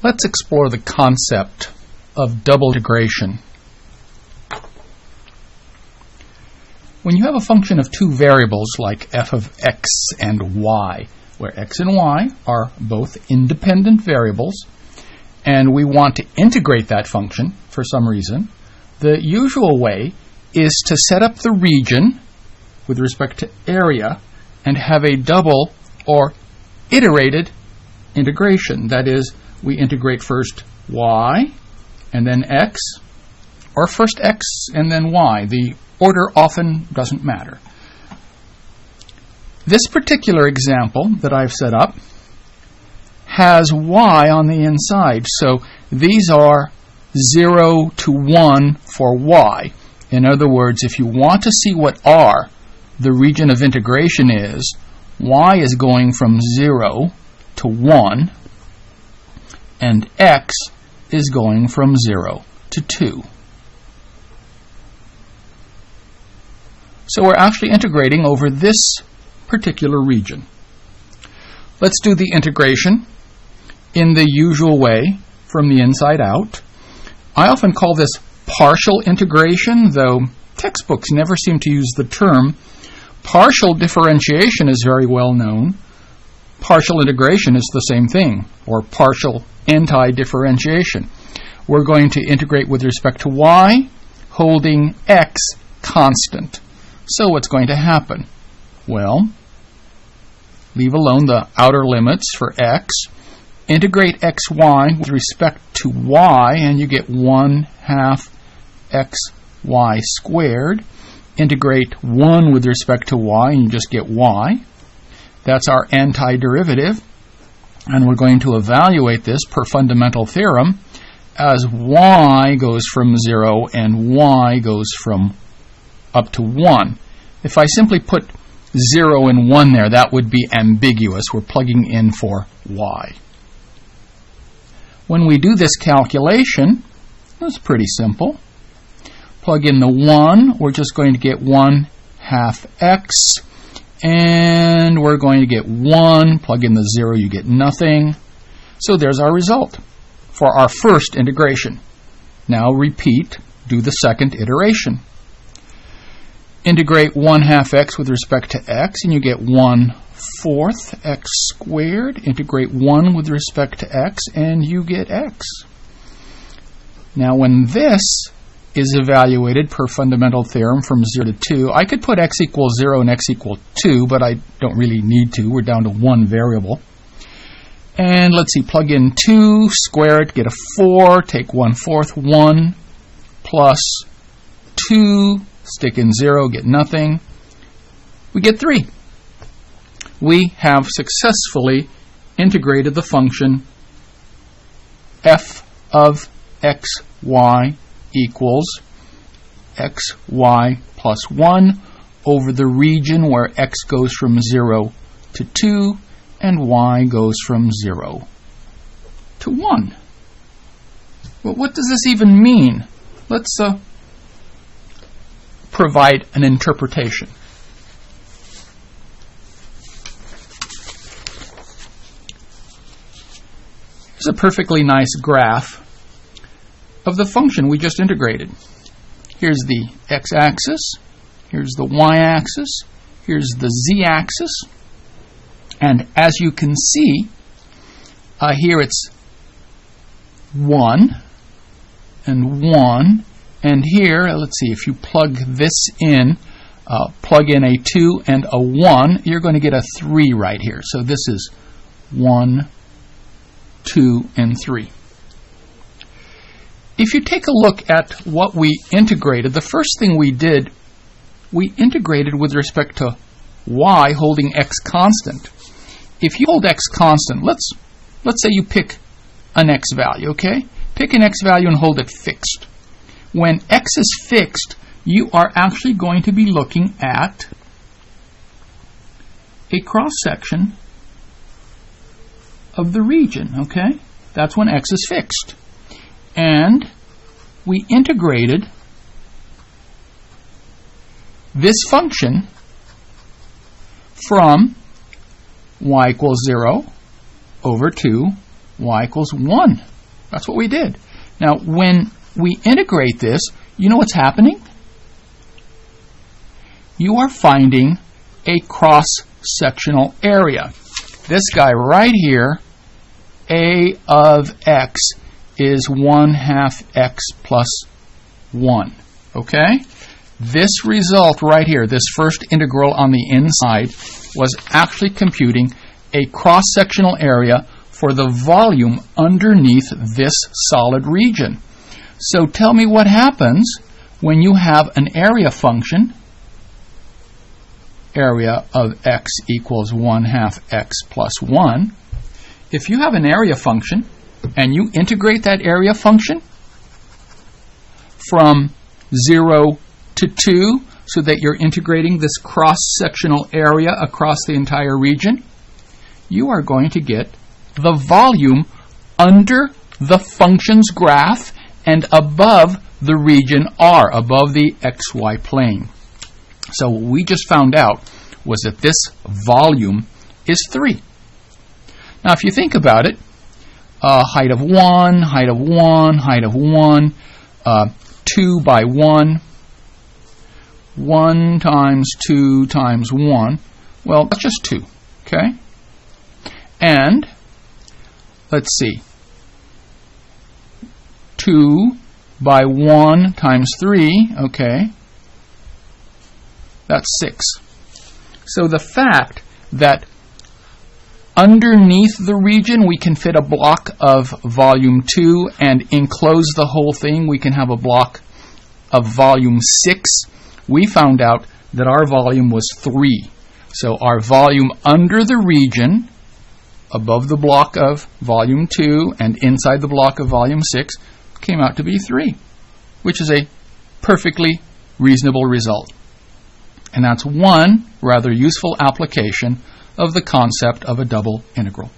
Let's explore the concept of double integration. When you have a function of two variables like f of x and y, where x and y are both independent variables, and we want to integrate that function for some reason, the usual way is to set up the region with respect to area and have a double or iterated integration. That is, we integrate first y and then x, or first x and then y. The order often doesn't matter. This particular example that I've set up has y on the inside, so these are 0 to 1 for y. In other words, if you want to see what r, the region of integration is, y is going from 0 to 1, and x is going from 0 to 2. So we're actually integrating over this particular region. Let's do the integration in the usual way from the inside out. I often call this partial integration, though textbooks never seem to use the term. Partial differentiation is very well known. Partial integration is the same thing, or partial anti-differentiation. We're going to integrate with respect to y, holding x constant. So what's going to happen? Well, leave alone the outer limits for x, integrate xy with respect to y, and you get 1/2 xy squared. Integrate 1 with respect to y, and you just get y. That's our antiderivative, and we're going to evaluate this per fundamental theorem as y goes from 0 and y goes from up to 1. If I simply put 0 and 1 there, that would be ambiguous. We're plugging in for y. When we do this calculation, it's pretty simple. Plug in the 1, we're just going to get 1/2 x, and we're going to get 1. Plug in the 0, you get nothing. So there's our result for our first integration. Now repeat, do the second iteration. Integrate 1/2 x with respect to x, and you get 1/4 x squared. Integrate 1 with respect to x, and you get x. Now when this is evaluated per fundamental theorem from 0 to 2, I could put x equals 0 and x equals 2, but I don't really need to. We're down to one variable. And let's see, plug in 2, square it, get a 4, take 1/4, 1, plus 2, stick in 0, get nothing. We get 3. We have successfully integrated the function f of xy equals xy plus 1 over the region where x goes from 0 to 2 and y goes from 0 to 1. Well, what does this even mean? Let's provide an interpretation. Here's a perfectly nice graph of the function we just integrated. Here's the x-axis, here's the y-axis, here's the z-axis, and as you can see, here it's 1 and 1, and here, let's see, if you plug this in, plug in a 2 and a 1, you're going to get a 3 right here. So this is 1, 2, and 3. If you take a look at what we integrated, the first thing we did, we integrated with respect to y holding x constant. If you hold x constant, let's say you pick an x value, okay? Pick an x value and hold it fixed. When x is fixed, you are actually going to be looking at a cross-section of the region, okay? That's when x is fixed. And we integrated this function from y equals 0 over 2, y equals 1. That's what we did. Now, when we integrate this, you know what's happening? You are finding a cross-sectional area. This guy right here, a of x, is 1/2 x plus 1. Okay? This result right here, this first integral on the inside, was actually computing a cross-sectional area for the volume underneath this solid region. So tell me what happens when you have an area function, area of x equals 1/2 x plus 1. If you have an area function and you integrate that area function from 0 to 2, so that you're integrating this cross-sectional area across the entire region, you are going to get the volume under the function's graph and above the region R, above the xy plane. So what we just found out was that this volume is 3. Now if you think about it, height of 1, height of 1, height of 1, 2 by 1, 1 times 2 times 1, well, that's just 2, okay? And, let's see, 2 by 1 times 3, okay, that's 6. So the fact that underneath the region we can fit a block of volume 2 and enclose the whole thing, we can have a block of volume 6, we found out that our volume was 3. So our volume under the region, above the block of volume 2 and inside the block of volume 6, came out to be 3, which is a perfectly reasonable result. And that's one rather useful application of the concept of a double integral.